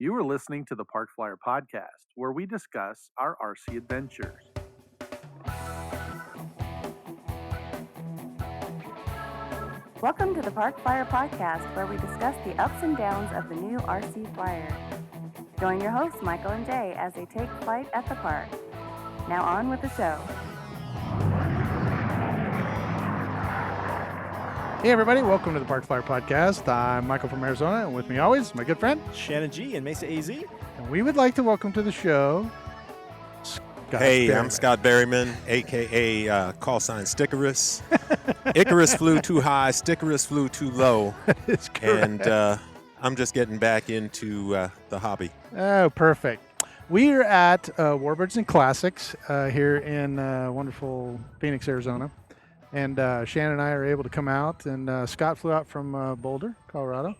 You are listening to the Park Flyer Podcast, where we discuss our RC adventures. Welcome to the Park Flyer Podcast, where we discuss the ups and downs of the new RC Flyer. Join your hosts, Michael and Jay, as they take flight at the park. Now on with the show. Hey everybody, welcome to the Park Flyer Podcast. I'm Michael from Arizona, and with me always, my good friend Shannon G and Mesa AZ. And we would like to welcome to the show Scott Hey, Berryman. I'm Scott Berryman, a.k.a. call sign Stickerus. Icarus flew too high, Stickerus flew too low. It's correct. And I'm just getting back into the hobby. Oh, perfect. We are at Warbirds and Classics here in wonderful Phoenix, Arizona. And Shannon and I are able to come out, and Scott flew out from Boulder, Colorado,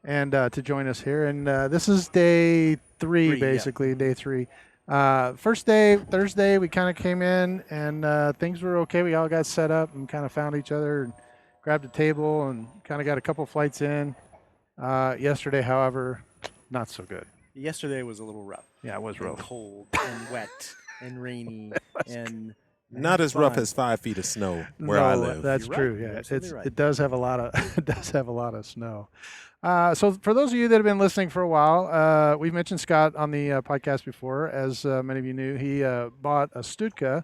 and to join us here. And this is day three, basically, yeah. day three. First day, Thursday, we kind of came in, and things were okay. We all got set up and kind of found each other and grabbed a table and kind of got a couple flights in. Yesterday, however, not so good. Yesterday was a little rough. Yeah, it was And rough. cold and wet and rainy and Not as rough fun. as 5 feet of snow where I live. That's You're true. right. Yeah, You're absolutely right. it does have a lot of it does have a lot of snow. So for those of you that have been listening for a while, we've mentioned Scott on the podcast before. As many of you knew, he bought a Stutka,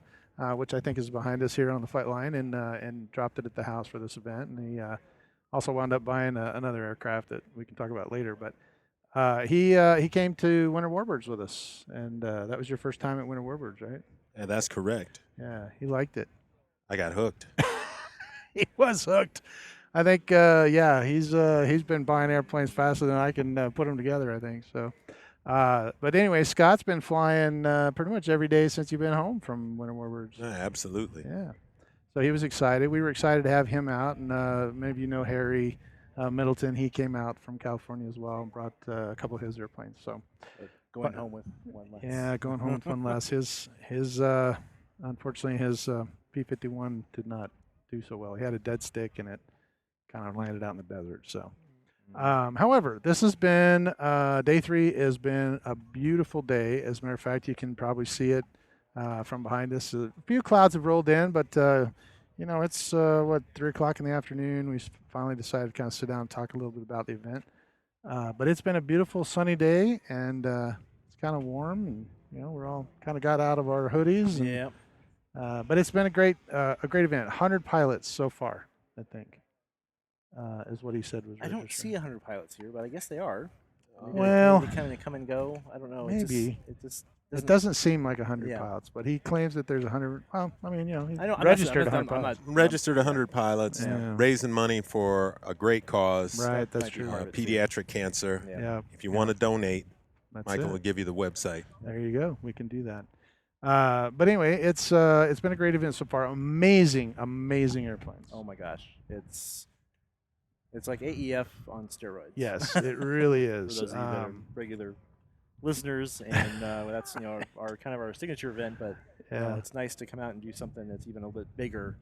which I think is behind us here on the flight line, and dropped it at the house for this event. And he also wound up buying another aircraft that we can talk about later. But he came to Winter Warbirds with us, and that was your first time at Winter Warbirds, right? Yeah, that's correct. Yeah, he liked it. I got hooked. He was hooked. I think, he's been buying airplanes faster than I can put them together, I think. So, but anyway, Scott's been flying pretty much every day since you've been home from Winter Warbirds. Yeah, absolutely. Yeah. So he was excited. We were excited to have him out. And many of you know Harry Middleton. He came out from California as well and brought a couple of his airplanes. So going home with one less. yeah, going home with one less. His unfortunately, his P-51 did not do so well. He had a dead stick, and it kind of landed out in the desert. So, however, this has been day three. Has been a beautiful day. As a matter of fact, you can probably see it from behind us. A few clouds have rolled in, but it's 3 o'clock in the afternoon. We finally decided to kind of sit down and talk a little bit about the event. But it's been a beautiful sunny day, and it's kind of warm, and we're all kind of got out of our hoodies. And, Yeah. but it's been a great event. 100 pilots so far, I think, is what he said was. I don't registering. see 100 pilots here, but I guess they are. Well, they kind of come and go. I don't know. maybe. It just It doesn't seem like 100 Yeah. pilots, but he claims that there's 100. Well, I mean, he's I know. registered I'm 100 pilots. Registered 100 pilots, Yeah. raising money for a great cause, Right, that's might be true. hard. pediatric cancer. Yeah. Yeah, If you want to donate, that's Michael it. will give you the website. There you go. We can do that. But anyway, it's been a great event so far. Amazing airplanes. Oh my gosh, it's like AEF on steroids. Yes, it really For is. those of you that are regular listeners, and that's our kind of our signature event. But Yeah. it's nice to come out and do something that's even a little bit bigger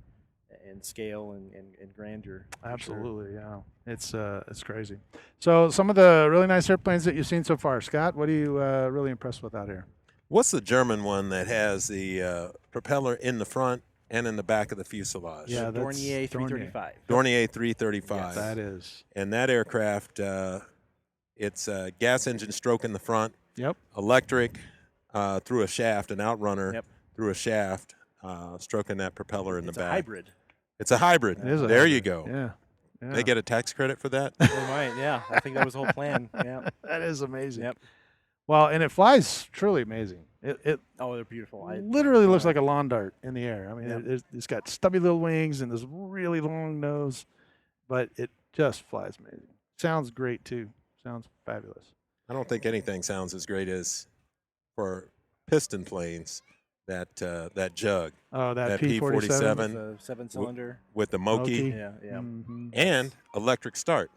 in scale and grandeur. for sure. Absolutely, yeah. It's crazy. So some of the really nice airplanes that you've seen so far, Scott, what are you really impressed with out here? What's the German one that has the propeller in the front and in the back of the fuselage? Yeah, that's Dornier 335. Dornier 335. Yes. That is. And that aircraft, it's a gas engine stroke in the front, Yep. electric through a shaft, an outrunner Yep. through a shaft, stroking that propeller in It's the a back. hybrid. It's a hybrid. It is a there hybrid. you go. Yeah. Yeah. They get a tax credit for that? They might, yeah. I think that was the whole plan. Yeah. That is amazing. Yep. Well, and it flies truly amazing. It Oh, they're beautiful. literally looks like a lawn dart in the air. I mean, Yep. it's got stubby little wings and this really long nose, but it just flies amazing. Sounds great too. Sounds fabulous. I don't think anything sounds as great as for piston planes, that jug Oh, that That P-47. P-47. the 7-cylinder. with the Moki Moki. Yeah, yeah. Mhm. and electric start.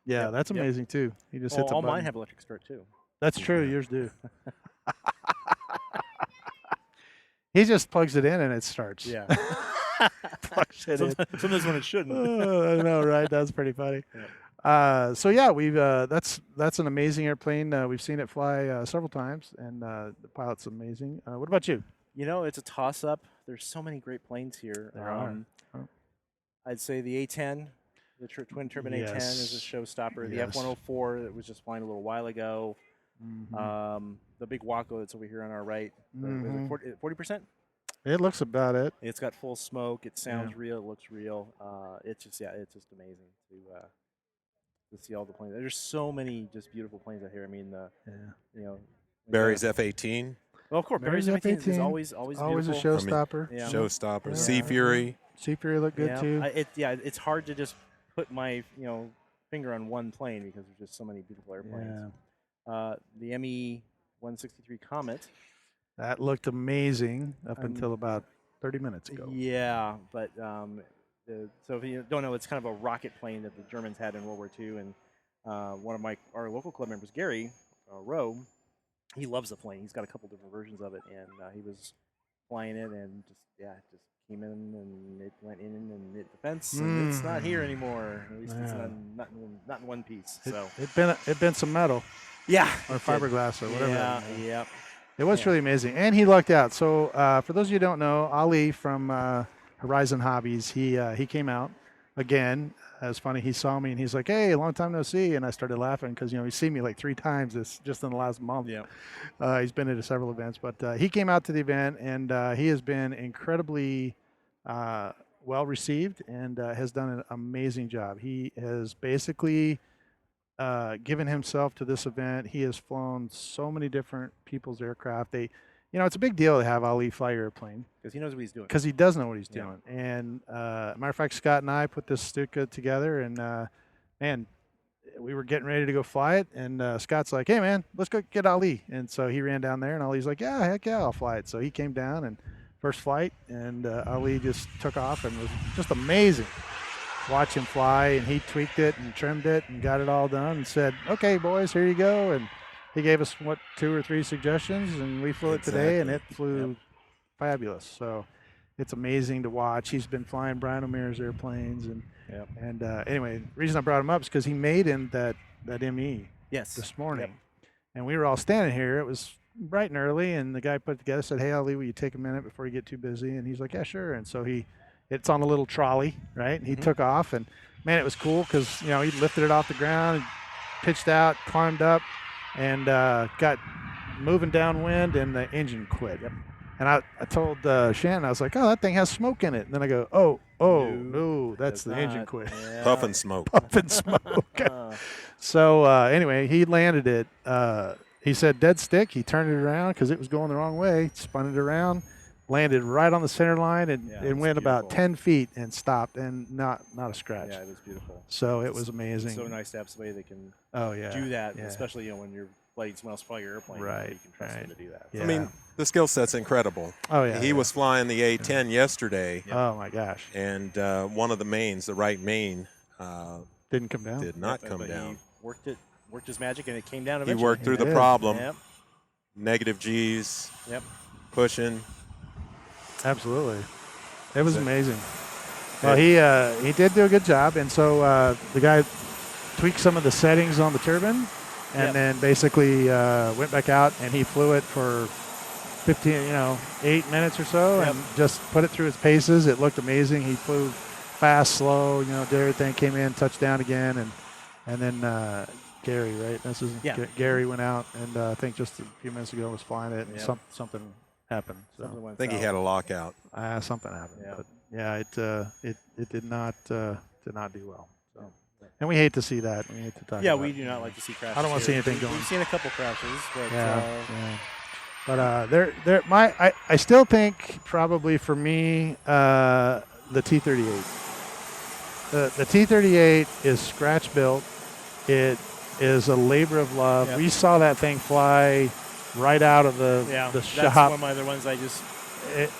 Yeah, Yep, that's yep. amazing too. He just Oh, hits a all button. mine have electric start too. That's true. Yours do. He just plugs it in and it starts. Yeah. Plugs it in. Sometimes when it shouldn't. Oh, I know, right? That's pretty funny. Yeah. So yeah, we've that's an amazing airplane. We've seen it fly several times, and the pilot's amazing. What about you? You know, it's a toss-up. There's so many great planes here. There are. I'd say the A10, the twin turbine A10 is a showstopper. Yes. The F-104 that was just flying a little while ago. Mm-hmm. The big Waco that's over here on our right. Mhm. Is it 40%? It looks about it. It's got full smoke. It sounds real. It looks real. It's just amazing to see all the planes. There's so many just beautiful planes out here. I mean, you know, Barry's F-18. Well, of course, Barry's Barry's F-18 is F-18. always Always beautiful. a showstopper. Yeah. Showstopper. Yeah. Sea Fury. Sea Fury looked good too. It's hard to just put my finger on one plane because there's just so many beautiful airplanes. The ME-163 Comet. That looked amazing up until about 30 minutes ago. Yeah, but so if you don't know, it's kind of a rocket plane that the Germans had in World War II, and one of our local club members, Gary Rowe, he loves the plane. He's got a couple different versions of it, and he was flying it, and just came in, and it went in and hit the fence, and it's not here anymore. At least it's not in one piece. So It'd been some metal. Yeah, or fiberglass or whatever. Yeah. It was really amazing, and he lucked out. So for those of you who don't know, Ali from Horizon Hobbies, he came out again. It was funny. He saw me and he's like, "Hey, long time no see," and I started laughing because he's seen me like 3 times just in the last month. Yeah. He's been to several events, but he came out to the event and he has been incredibly well received and has done an amazing job. He has basically given himself to this event. He has flown so many different people's aircraft. It's a big deal to have Ali fly your airplane because he knows what he's doing. Because he does know what he's doing. And matter of fact, Scott and I put this Stuka together, and man, we were getting ready to go fly it. And Scott's like, "Hey, man, let's go get Ali." And so he ran down there, and Ali's like, "Yeah, heck yeah, I'll fly it." So he came down and first flight, and Ali just took off and was just amazing. Watch him fly, and he tweaked it and trimmed it and got it all done and said, "Okay, boys, here you go." And he gave us 2 or 3 suggestions, and we flew it today, and it flew fabulous. So it's amazing to watch. He's been flying Brian O'Meara's airplanes, and anyway, the reason I brought him up is because he made in that ME this morning, and we were all standing here. It was bright and early, and the guy put it together, said, "Hey, Ali, will you take a minute before you get too busy?" And he's like, "Yeah, sure." And so it's on a little trolley, right? And he took off, and man, it was cool because he lifted it off the ground, pitched out, climbed up, and got moving downwind, and the engine quit. And I told Shannon, I was like, "Oh, that thing has smoke in it." And then I go, no, that's the engine quit. Yeah. Puffing smoke. Puffing smoke. So anyway, he landed it. He said dead stick. He turned it around because it was going the wrong way, spun it around, landed right on the center line, and it went about 10 feet and stopped, and not a scratch. Yeah, it was beautiful. So it was amazing. It's so nice to have somebody that can do that, especially when you're letting someone else fly your airplane. Right. You can trust them to do that. Yeah. I mean, the skill set's incredible. Oh, yeah. He was flying the A10 yesterday. Oh, my gosh. And one of the mains, the right main, didn't come down. Did not come down. He worked his magic, and it came down eventually. He worked through the problem. Yep. Negative G's. Yep. Pushing. Absolutely. It was amazing. Well, he did do a good job, and so the guy tweaked some of the settings on the turbine, and then basically went back out, and he flew it for 8 minutes or so, and just put it through its paces. It looked amazing. He flew fast, slow, did everything, came in, touched down again, and then Gary, right? Gary went out, and I think just a few minutes ago was flying it, and something happened. So I think he had a lockout. Something happened, but it did not do well. So, and we hate to see that. We hate to talk. Yeah, we do not like to see crashes. I don't want to see anything going. We've seen a couple crashes, but But I still think probably for me the T-38. The T-38 is scratch built. It is a labor of love. We saw that thing fly right out of the shop. That's one of my other ones I just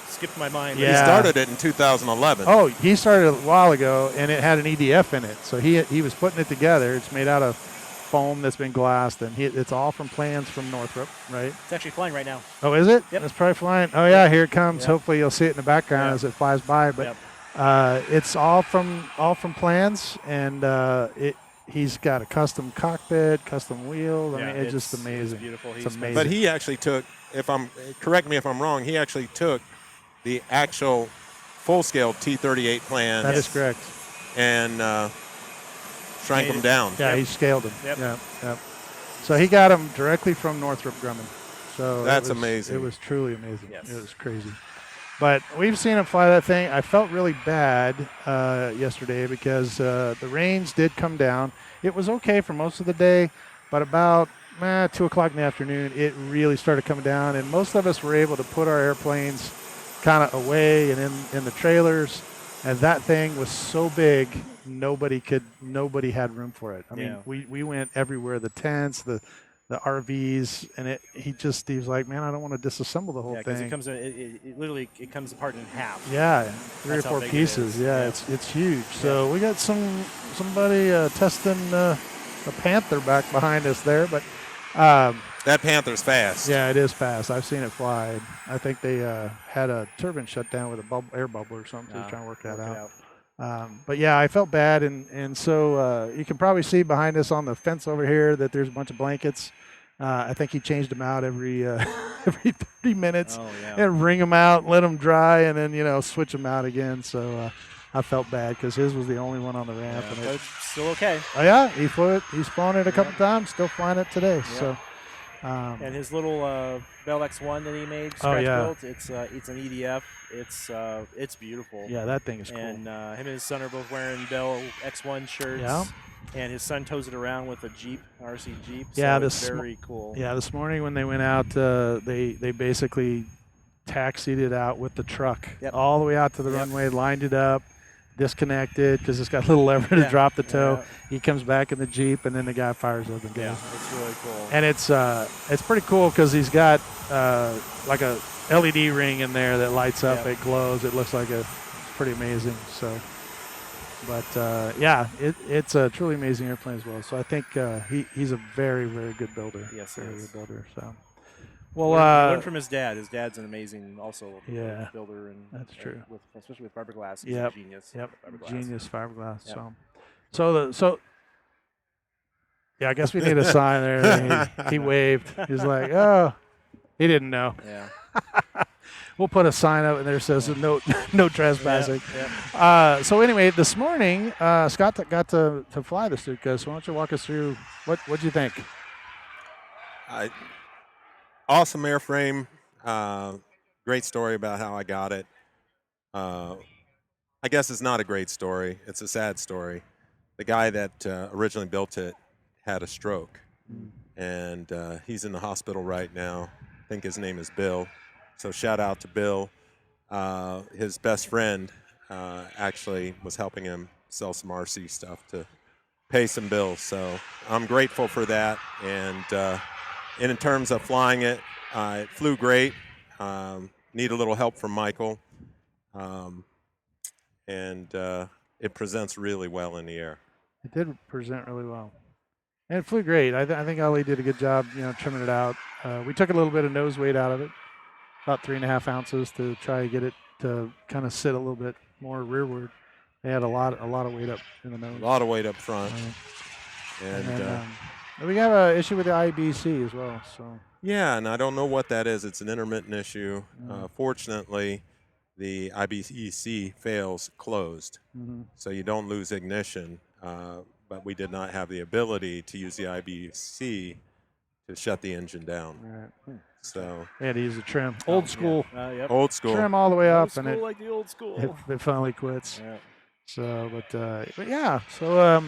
skipped my mind. Yeah. He started it in 2011. Oh, he started a while ago, and it had an EDF in it. So he was putting it together. It's made out of foam that's been glassed, and it's all from plans from Northrop, right? It's actually flying right now. Oh, is it? Yep. It's probably flying. Oh, yeah, here it comes. Yep. Hopefully you'll see it in the background as it flies by. But it's all from plans, and he's got a custom cockpit, custom wheels. I Yeah, mean, it's just it's amazing. beautiful. It's He's amazing. But he actually took, correct me if I'm wrong, he actually took the actual full-scale T-38 plans. That is correct. And shrank them down. Yeah, he scaled them. Yep. Yeah. So he got them directly from Northrop Grumman. So That's amazing. It was truly amazing. Yes. It was crazy. But we've seen him fly that thing. I felt really bad yesterday because the range did come down. It was okay for most of the day, but about 2 o'clock in the afternoon, it really started coming down, and most of us were able to put our airplanes kind of away and in the trailers, and that thing was so big, nobody had room for it. I mean, we went everywhere, the tents, the RVs, and he was like, man, I don't want to disassemble the whole thing. because it comes it literally comes apart in half. Yeah, 3 That's or how 4 big it pieces. is. Yeah, it's huge. So we got somebody testing a Panther back behind us there, but That Panther's fast. yeah, it is fast. I've seen it fly. I think they had a turbine shut down with a air bubble or something. So trying to work that out. But yeah, I felt bad, and so you can probably see behind us on the fence over here that there's a bunch of blankets. I think he changed them out every 30 minutes and wring them out, let them dry, and then switch them out again. So I felt bad because his was the only one on the ramp, and But it's still okay. oh yeah, he flew it. He's flown it a couple times, still flying it today. Yep. So. And his little Bell X1 that he made, scratch built, it's an EDF. It's beautiful. Yeah, that thing is cool. And him and his son are both wearing Bell X1 shirts. Yeah. And his son tows it around with a Jeep, RC Jeep. Yeah, so it's very cool. Yeah, this morning when they went out, they basically taxied it out with the truck all the way out to the runway, lined it up, disconnected because it's got a little lever to drop the tow. Yeah. He comes back in the Jeep, and then the guy fires up and goes. Yeah, it's really cool. And it's pretty cool because he's got like a LED ring in there that lights up. It glows. It looks like pretty amazing. So, but it's a truly amazing airplane as well. So I think he's a very, very good builder. Yes, very he is. good builder. So. Well, learn from his dad. His dad's an amazing builder, and that's true. Especially with fiberglass, he's a genius. Yep, fiberglass. genius fiberglass. Yep. So yeah, I guess we need a sign there. He waved. He's like, oh, he didn't know. Yeah. We'll put a sign up and there says no trespassing. Yep. So anyway, this morning Scott got to fly the Stuka. So why don't you walk us through what'd you think? Awesome airframe. Great story about how I got it. I guess it's not a great story. It's a sad story. The guy that originally built it had a stroke, and he's in the hospital right now. I think his name is Bill. So shout out to Bill. His best friend actually was helping him sell some RC stuff to pay some bills. So I'm grateful for that. And in terms of flying it, it flew great. Need a little help from Michael. And it presents really well in the air. It did present really well. And it flew great. I think Ali did a good job, trimming it out. We took a little bit of nose weight out of it, about 3.5 ounces, to try to get it to kind of sit a little bit more rearward. They had a lot of weight up in the nose. A lot of weight up front. And we have an issue with the IBC as well. So yeah, and I don't know what that is. It's an intermittent issue. Fortunately, the IBC fails closed, so you don't lose ignition. But we did not have the ability to use the IBC to shut the engine down. Right. So they had to use the trim. Old school. Old school. Trim all the way up, old and it, like the old school. it finally quits. Yeah. So, but yeah. So,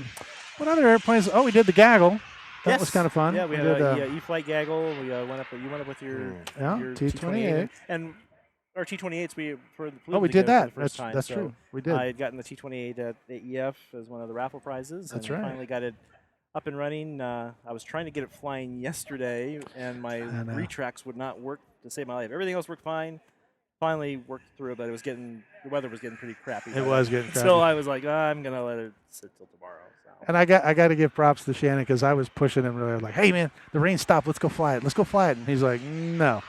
what other airplanes? Oh, we did the gaggle. That was kind of fun. Yeah, we had did, a E-Flight gaggle. We went up. You went up with your T-28, and our T-28s. We did that. For the first time. That's true. We did. I had gotten the T-28 at the EF as one of the raffle prizes. That's and right. Finally got it up and running. I was trying to get it flying yesterday, and my retracts would not work to save my life. Everything else worked fine. Finally worked through it, but the weather was getting pretty crappy. It was getting crappy. So I was like, I'm gonna let it sit till tomorrow. So. And I got to give props to Shannon because I was pushing him really like, hey man, the rain stopped. Let's go fly it. And he's like, no.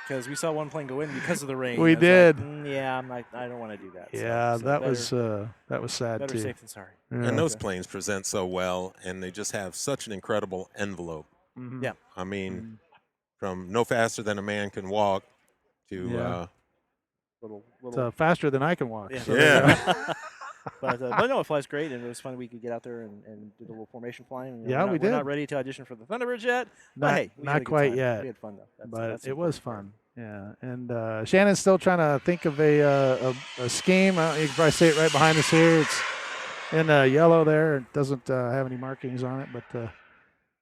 because we saw one plane go in because of the rain. We I was did. Like, yeah, I don't want to do that. Yeah, so that better, was sad better too. safe than sorry. Yeah. And those planes present so well, and they just have such an incredible envelope. Mhm. Yeah. I mean, Mhm. from no faster than a man can walk to Yeah. Little. It's faster than I can walk. Yeah. So there you Yeah. go. But no, it flies great, and it was fun. We could get out there and do the little formation flying. Yeah, we're we not, We're not did. ready to audition for the Thunderbirds yet. But Not, hey, we had a not good quite time. yet, We had fun though. but That's it was important fun. Yeah, and Shannon's still trying to think of a scheme. You can probably see it right behind us here. It's in yellow there. It doesn't have any markings on it, but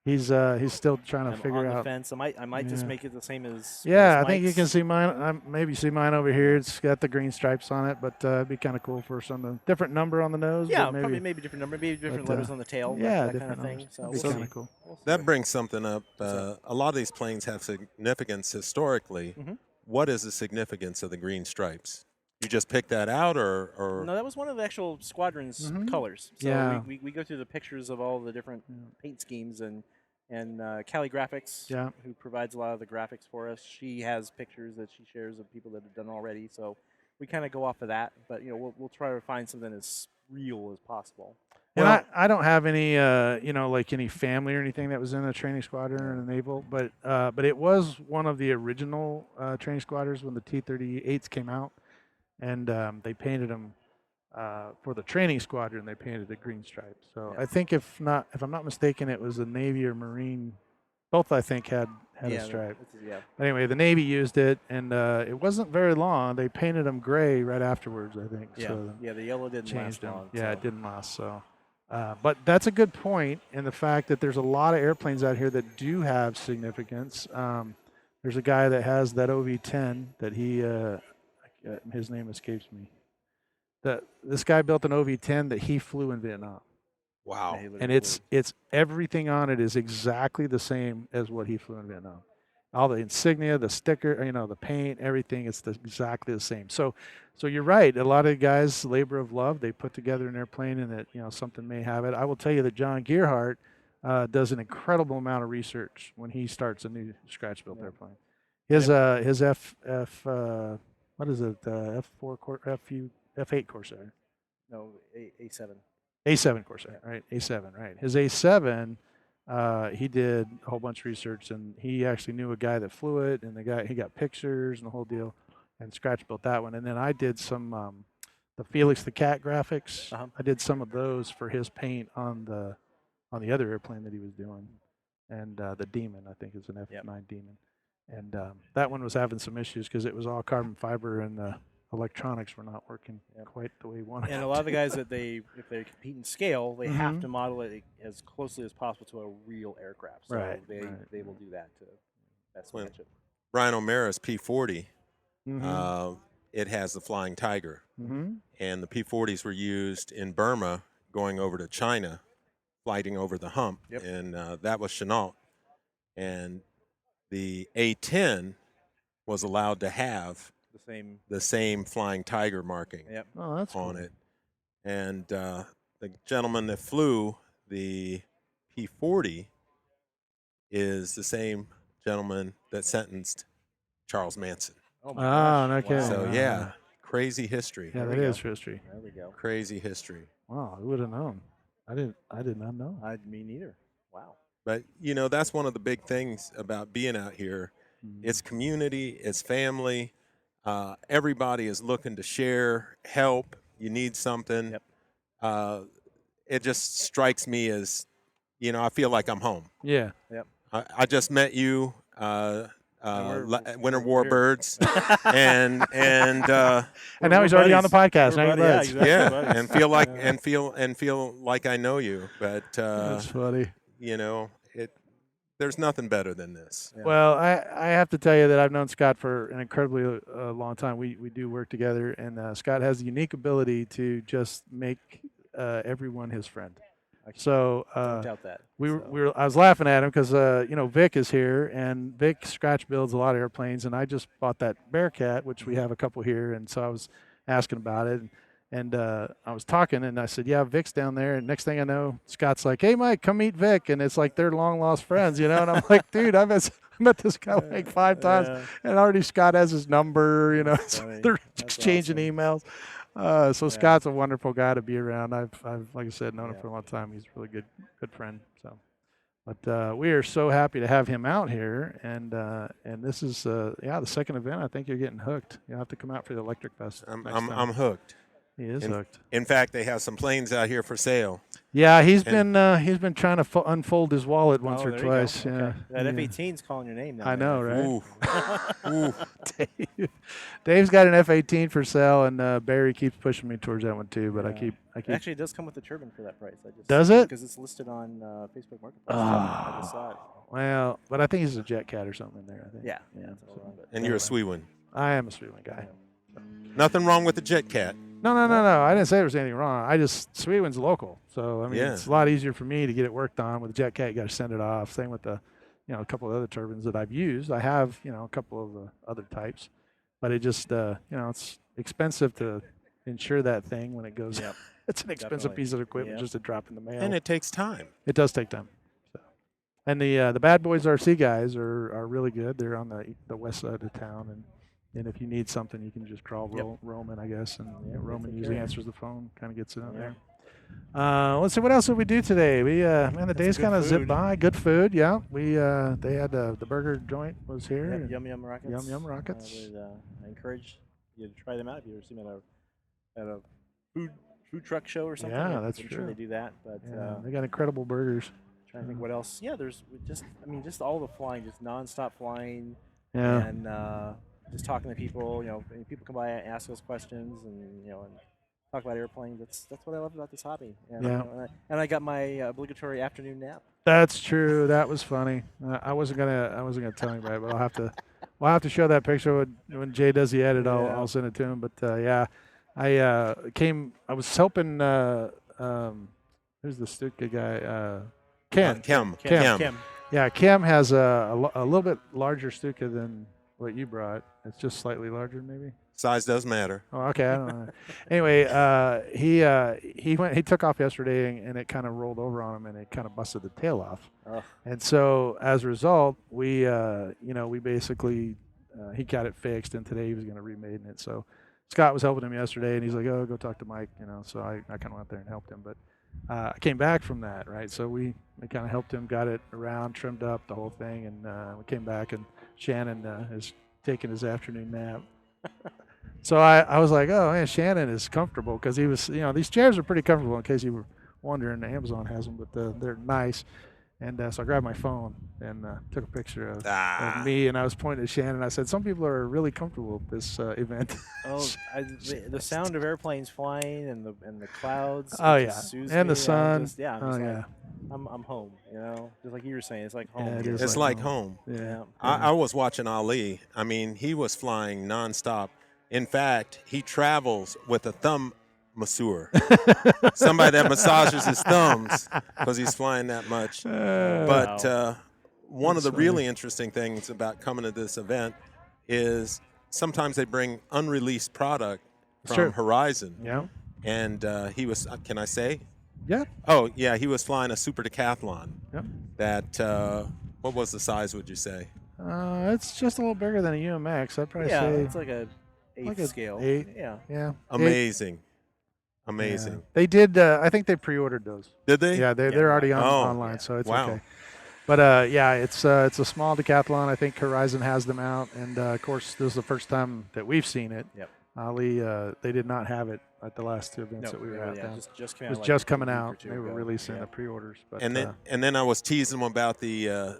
he's still trying to I'm figure on the out. fence. I might just Yeah. make it the same as. Yeah, as I think you Mike's. can see mine. Maybe see mine over here. It's got the green stripes on it, but it'd be kind of cool for some different number on the nose. Yeah, but probably maybe different number, maybe different but, letters on the tail. yeah, that kind different of thing. numbers. So That'd be we'll kind of see. cool. We'll see. That brings something up. What's A lot of these planes have significance historically. Mhm. What is the significance of the green stripes? You just picked that out, or No, that was one of the actual squadron's Mhm. colors. So Yeah. we go through the pictures of all the different paint schemes and Callie Graphics, Yeah. who provides a lot of the graphics for us. She has pictures that she shares of people that have done already. So we kind of go off of that. But we'll try to find something as real as possible. And Well- I don't have any, like any family or anything that was in a training squadron or the naval, but it was one of the original training squadrons when the T-38s came out, and they painted them for the training squadron. They painted a green stripe. So Yeah. I think if I'm not mistaken, it was a Navy or Marine. Both I think had yeah, a stripe. Yeah. But anyway, the Navy used it, and it wasn't very long. They painted them gray right afterwards, I think. Yeah. So Yeah. The yellow didn't last changed them. long. Yeah, so. it didn't last. So, but that's a good point in the fact that there's a lot of airplanes out here that do have significance. There's a guy that has that OV-10 that his name escapes me. This guy built an OV-10 that he flew in Vietnam, wow. Yeah, he and literally it's everything on it is exactly the same as what he flew in Vietnam. All the insignia, the sticker, the paint, everything is exactly the same. So you're right. A lot of guys, labor of love, they put together an airplane, and that something may have it. I will tell you that John Gearhart does an incredible amount of research when he starts a new scratch built airplane. His what is it? F8 Corsair. No, A7. A7 Corsair, right? A7, right? His A7. He did a whole bunch of research, and he actually knew a guy that flew it, and he got pictures and the whole deal, and scratch built that one. And then I did some the Felix the Cat graphics. Uh-huh. I did some of those for his paint on the other airplane that he was doing, and the Demon, I think, is an F9 Demon, and that one was having some issues because it was all carbon fiber and the electronics were not working quite the way he wanted. And a lot of the guys if they compete in scale, they have Mhm. to model it as closely as possible to a real aircraft. So Right, they will do that to best Well, match it. Brian O'Mara's P-40, Mm-hmm. it has the Flying Tiger, Mm-hmm. and the P-40s were used in Burma going over to China, flying over the hump, Yep. and that was Chenault. And the A-10 was allowed to have The same. the same Flying Tiger marking Yep. Oh, that's on cool. it. And the gentleman that flew the P-40 is the same gentleman that sentenced Charles Manson. Oh my Oh, gosh. no kidding. So Wow. yeah, crazy history. Yeah, There that we is go. history. There we go. Crazy history. Wow, who would have known? I did not know. Me neither. Wow. But that's one of the big things about being out here. It's community, it's family. Everybody is looking to share, help. You need something. Yep. It just strikes me as, I feel like I'm home. Yeah. I just met you, Winter we're Warbirds, and And now he's already on the podcast. Now We're you're buddies. buds. Exactly, yeah, buddies. and feel like I know you. But That's funny. there's nothing better than this. Yeah. Well, I have to tell you that I've known Scott for an incredibly long time. We do work together, and Scott has the unique ability to just make everyone his friend. So Don't doubt that. I was laughing at him because Vic is here, and Vic scratch builds a lot of airplanes, and I just bought that Bearcat, which we have a couple here, and so I was asking about it, and I was talking, and I said, yeah, Vic's down there, and next thing I know, Scott's like, hey Mike, come meet Vic, and it's like they're long lost friends, and I'm like, dude, I met this guy like 5 times, and already Scott has his number. You know, funny. they're That's exchanging awesome. emails. So Scott's a wonderful guy to be around. I've like I said, known him Yeah. for a long time. He's a really good friend. So, but we are so happy to have him out here, and this is the second event. I think you're getting hooked. You'll have to come out for the Electric Fest. next time. I'm hooked. He is hooked. In fact, they have some planes out here for sale. Yeah, he's been trying to unfold his wallet once Oh, or there you go. twice. Yeah, Okay. That yeah. F-18's calling your name now. I know, right? Ooh. Ooh. Dave's got an F-18 for sale, and Barry keeps pushing me towards that one too. But I Yeah. keep. Actually, it does come with the turbine for that price. Does it? Because it's listed on Facebook Marketplace. Ah. I just saw it. Well, but I think he's a jet cat or something in there. I think. Yeah. So, And you're a sweet one. I am a sweet one guy. Nothing wrong with the jet cat. No. I didn't say there was anything wrong. I just Sweetwin's local, so I mean Yeah. it's a lot easier for me to get it worked on. With the jet cat, you got to send it off. Same with the, a couple of other turbines that I've used. I have a couple of the other types, but it just it's expensive to insure that thing when it goes. Yep. It's an expensive Definitely. piece of equipment Yep. just to drop in the mail. And it takes time. It does take time. So. And the Bad Boys RC guys are really good. They're on the west side of town, and if you need something, you can just call Roman, I guess, and Yep, they Roman take usually care of it. answers the phone, kind of gets it out Yeah. there. Let's see, what else did we do today? We the day's good kind of zipped food. by. Good food, yeah. We they had the burger joint was here. Yep, and Yum Yum Rockets. Yum Yum Rockets. I encourage you to try them out if you ever see them at a food truck show or something. Yeah, I'm that's sure true. they do that. But Yeah, they got incredible burgers. trying to think what else. Yeah, there's just all the flying, just nonstop flying, Yeah. and just talking to people. And people come by and ask us questions, and and talk about airplanes. That's what I love about this hobby. And, Yeah. and I got my obligatory afternoon nap. That's true. That was funny. I wasn't gonna tell anybody, but we'll have to show that picture when Jay does the edit. Yeah. I'll send it to him. But yeah, I was helping. Who's the Stuka guy? Ken. Kim. Yeah, Kim has a little bit larger Stuka than what you brought. It's just slightly larger, maybe. Size does matter. Oh, okay. I don't know. Anyway, he took off yesterday, and it kind of rolled over on him, and it kind of busted the tail off. Oh. And so as a result, we basically he got it fixed, and today he was going to remade it. So Scott was helping him yesterday, and he's like, "Oh, go talk to Mike," So I kind of went there and helped him, but. I came back from that, right? So we kind of helped him, got it around, trimmed up the whole thing, and we came back, and Shannon is taking his afternoon nap. So I was like, oh, man, Shannon is comfortable because he was, these chairs are pretty comfortable in case you were wondering. Amazon has them, but they're nice. And so I grabbed my phone and took a picture of me, and I was pointing at Shannon. I said, some people are really comfortable with this event. Oh, the sound of airplanes flying and the clouds. Oh, it yeah. just soothes And the me. sun. I'm just Oh, yeah. like, I'm home. Just like you were saying, it's like home. Yeah, it here. is It's like home. Yeah. I was watching Ali. I mean, he was flying nonstop. In fact, he travels with a thumb masseur, somebody that massages his thumbs because he's flying that much. But one of the really interesting things about coming to this event is sometimes they bring unreleased product from Sure. Horizon. Yeah. And he was, can I say? Yeah. Oh, yeah, he was flying a Super Decathlon. Yep. That, what was the size, would you say? It's just a little bigger than a UMX. I'd probably Yeah, say. it's like a eighth Like a scale. 8. Yeah. Yeah. Amazing. Yeah. Amazing. They did. I think they pre-ordered those. Did they? Yeah, they're already online, Yeah. so it's Wow. okay. But yeah, it's a small decathlon. I think Horizon has them out, and of course, this is the first time that we've seen it. Yep. Ali, they did not have it at the last two events that we were at. Yeah, It just came out. was like just a coming week or out. two They were ago. releasing Yeah. the pre-orders. But And then I was teasing them about the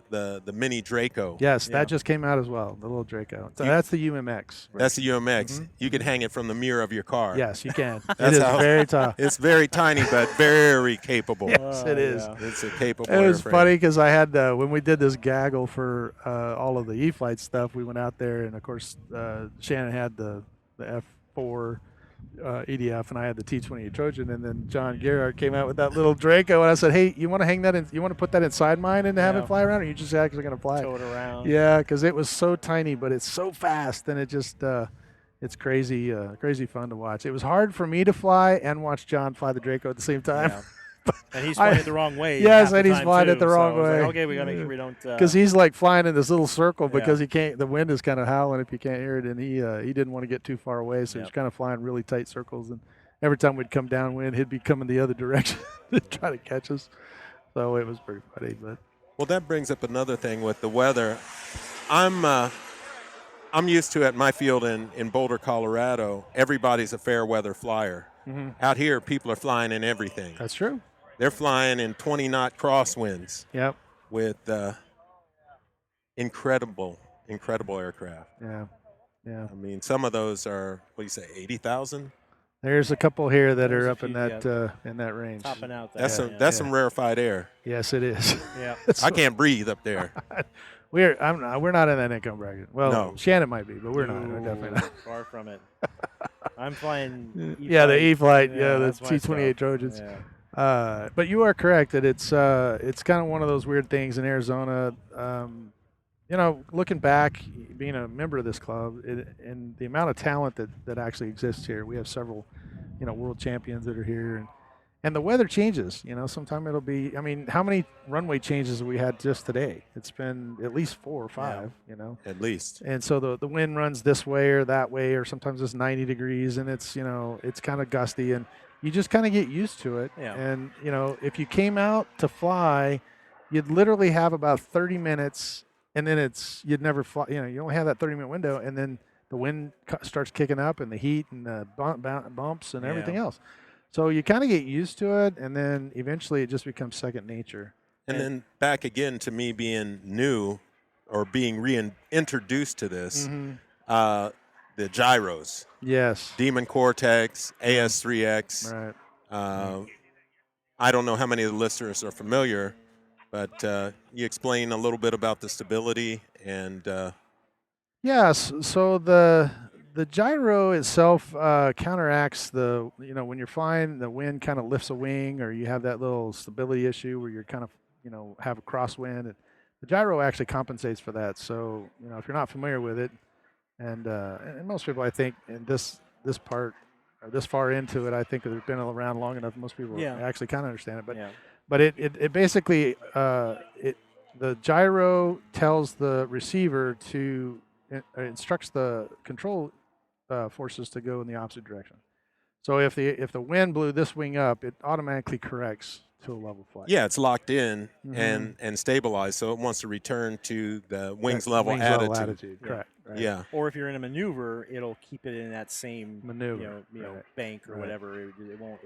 mini Draco. yes, Yeah. that just came out as well. The little Draco. So You- that's the UMX. That's the UMX. Mhm. You can hang it from the mirror of your car. Yes, you can. It That's is how- very tough. It's very tiny, but very capable. Yes, it is. Yeah. It's a capable It was airframe. funny because I had when we did this gaggle for all of the E-Flight stuff. We went out there, and of course Shannon had the F4 EDF, and I had the T-28 Trojan, and then John Gerhardt came out with that little Draco, and I said, "Hey, you want to hang that in? You want to put that inside mine and have Yeah. it fly around, or you just actually going to fly it?" Tow it around. Yeah, because it was so tiny, but it's so fast, and it just it's crazy fun to watch. It was hard for me to fly and watch John fly the Draco at the same time. Yeah. And he's flying it the wrong way. Yes, half the and he's time, flying it too, the wrong so it's like, way. okay, we got to make sure we don't. Because he's like flying in this little circle Yeah. because he can't. The wind is kind of howling if you can't hear it, and he didn't want to get too far away, so he was Yep. kind of flying really tight circles. And every time we'd come downwind, he'd be coming the other direction to try to catch us. So it was pretty funny. But Well, that brings up another thing with the weather. I'm used to at my field in Boulder, Colorado. Everybody's a fair weather flyer. Mm-hmm. Out here, people are flying in everything. that's true. They're flying in 20-knot crosswinds Yep. with incredible aircraft. Yeah. Yeah. I mean, some of those are, what do you say, 80,000? There's a couple here that There's are a up in few, that range. topping out there. That's some rarefied air. Yes, it is. Yeah. I can't breathe up there. We're not in that income bracket. Well, No. Shannon might be, but we're not. We're definitely not. Far from it. I'm flying. Yeah, the E-Flight, the that's my T-28 stuff. Trojans. Yeah. But you are correct that it's kind of one of those weird things in Arizona. Looking back, being a member of this club, and the amount of talent that actually exists here, we have several, world champions that are here, and the weather changes. Sometime it'll be. I mean, how many runway changes have we had just today? It's been at least 4 or 5. At least. And so the wind runs this way or that way, or sometimes it's 90 degrees, and it's it's kind of gusty, and you just kind of get used to it. Yeah. And if you came out to fly, you'd literally have about 30 minutes, and then you'd never fly. You only have that 30-minute window, and then the wind starts kicking up, and the heat and the bumps and everything else. So you kind of get used to it, and then eventually it just becomes second nature. And then back again to me being new or being reintroduced to this, the gyros. Yes. Demon Cortex, AS3X. Right. I don't know how many of the listeners are familiar, but you explain a little bit about the stability and Yes. So the gyro itself counteracts when you're flying, the wind kind of lifts a wing, or you have that little stability issue where you're kind of have a crosswind. And the gyro actually compensates for that. So if you're not familiar with it, and most people, I think, in this part or this far into it, I think they've been around long enough. Most people actually kind of understand it. But it basically the gyro tells the receiver to instructs the control forces to go in the opposite direction. So if the wind blew this wing up, it automatically corrects to a level flight. yeah, it's locked in and stabilized, so it wants to return to the wings level attitude. Correct. Right. Yeah. Or if you're in a maneuver, it'll keep it in that same Maneuver, bank or Right. whatever. It won't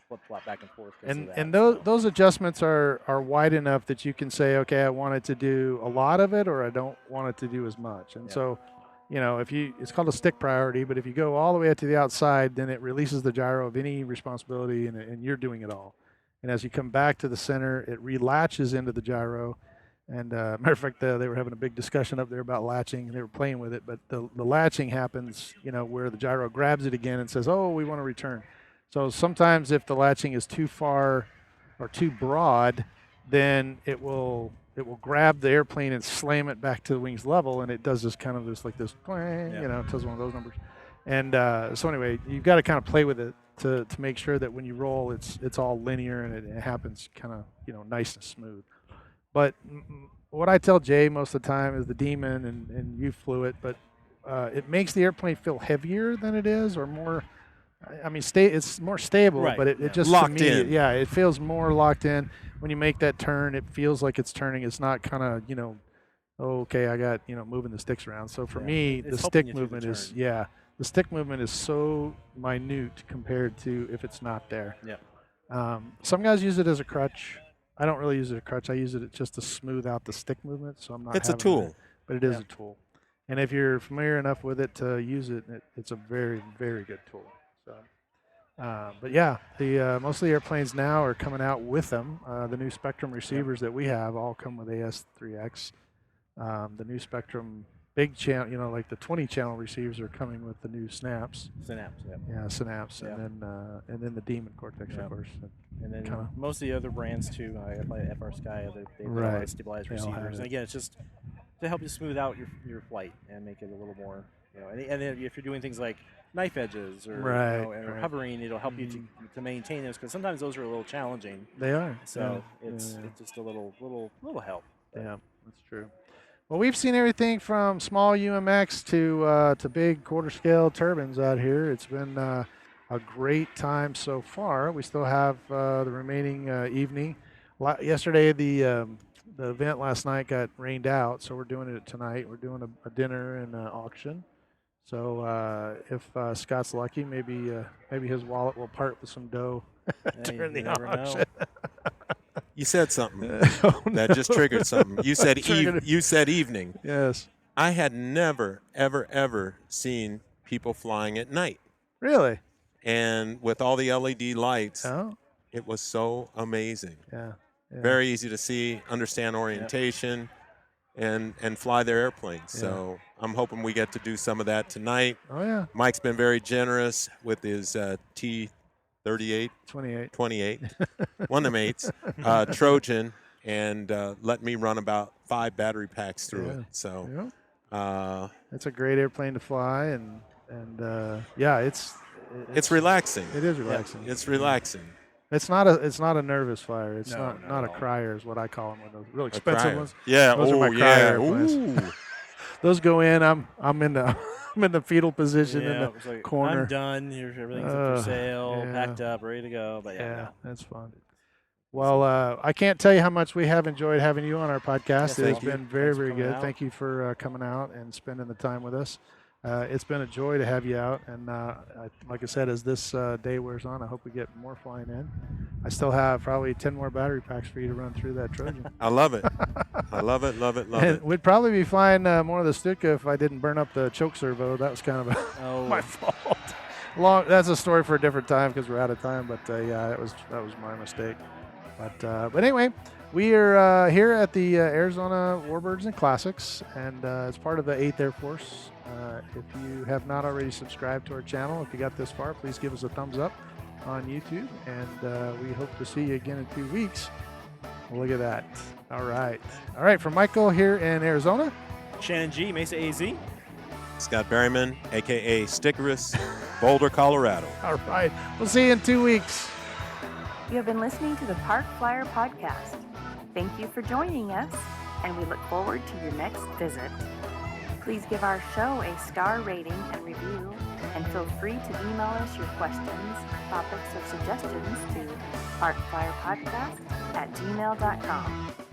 flip flop back and forth. And those adjustments are wide enough that you can say, okay, I want it to do a lot of it, or I don't want it to do as much. And so, it's called a stick priority, but if you go all the way out to the outside, then it releases the gyro of any responsibility, and you're doing it all. And as you come back to the center, it relatches into the gyro. And matter of fact, they were having a big discussion up there about latching. They were playing with it, but the latching happens, where the gyro grabs it again and says, "Oh, we want to return." So sometimes if the latching is too far or too broad, then it will grab the airplane and slam it back to the wings level, and it does this kind of like this, it does one of those numbers. And so anyway, you've got to kind of play with it to make sure that when you roll, it's all linear and it happens kind of nice and smooth. But what I tell Jay most of the time is the Demon, and you flew it, but it makes the airplane feel heavier than it is, or more. I mean, it's more stable, Right. but it just Locked to me, in. Yeah, it feels more locked in. When you make that turn, it feels like it's turning. It's not kind of okay, I got moving the sticks around. So for me, It's the helping stick you through the movement is turn. the stick movement is so minute compared to if it's not there. Yeah. Some guys use it as a crutch. I don't really use it as a crutch. I use it just to smooth out the stick movement. So I'm not. It's a having tool. it, but it is a tool. And if you're familiar enough with it to use it, it's a very, very good tool. So, but yeah, the most of the airplanes now are coming out with them. The new Spectrum receivers that we have all come with AS3X. The new Spectrum big channel, like the 20-channel receivers are coming with the new Snaps. Synapse. Yeah. Yeah, Synapse, Yeah. and then the Demon Cortex, Yeah. of course. And then Kinda. most of the other brands too, like FR Sky, they Right. all stabilized They all have receivers. it. And again, it's just to help you smooth out your flight and make it a little more And then if you're doing things like knife edges or, Right, or right. hovering, it'll help you to maintain those because sometimes those are a little challenging. They are. So yeah, it's just a little help. yeah, that's true. Well, we've seen everything from small UMX to big quarter scale turbines out here. It's been a great time so far. We still have the remaining evening. Yesterday, the event last night got rained out, so we're doing it tonight. We're doing a dinner and an auction. So if Scott's lucky, maybe his wallet will part with some dough during the auction. You said something that just triggered something. You said evening. Yes. I had never, ever seen people flying at night. Really? And with all the LED lights, Oh. it was so amazing. Yeah. Very easy to see, understand orientation, and fly their airplanes. Yeah. So I'm hoping we get to do some of that tonight. Oh, yeah. Mike's been very generous with his T-38. 28. One of them 8s. Trojan, and let me run about 5 battery packs through it. So it's a great airplane to fly, and it's relaxing. It is relaxing. Yeah, it's relaxing. It's not a nervous flyer. It's No, not a crier is what I call them. Those real expensive ones. Yeah. Those are my crier airplanes. Ooh. Those go in. I'm in the I'm in the fetal position in the it's like, corner. I'm done. Everything's up for sale, packed up, ready to go. But that's fun. Well, I can't tell you how much we have enjoyed having you on our podcast. Yeah, it's been very, Thanks for very coming good. out. Thank you for coming out and spending the time with us. It's been a joy to have you out. And like I said, as this day wears on, I hope we get more flying in. I still have probably 10 more battery packs for you to run through that Trojan. I love it. I love it, love it, love And it. we'd probably be flying more of the Stuka if I didn't burn up the choke servo. That was kind of my fault. That's a story for a different time because we're out of time. But that was my mistake. But anyway, we are here at the Arizona Warbirds and Classics, and as part of the 8th Air Force. If you have not already subscribed to our channel, if you got this far, please give us a thumbs up on YouTube, and we hope to see you again in 2 weeks. Look at that. All right. From Michael here in Arizona. Shannon G, Mesa AZ. Scott Berryman, a.k.a. Stickerus, Boulder, Colorado. All right. We'll see you in 2 weeks. You have been listening to the Park Flyer Podcast. Thank you for joining us, and we look forward to your next visit. Please give our show a star rating and review, and feel free to email us your questions, topics, or suggestions to parkflyerpodcast@gmail.com.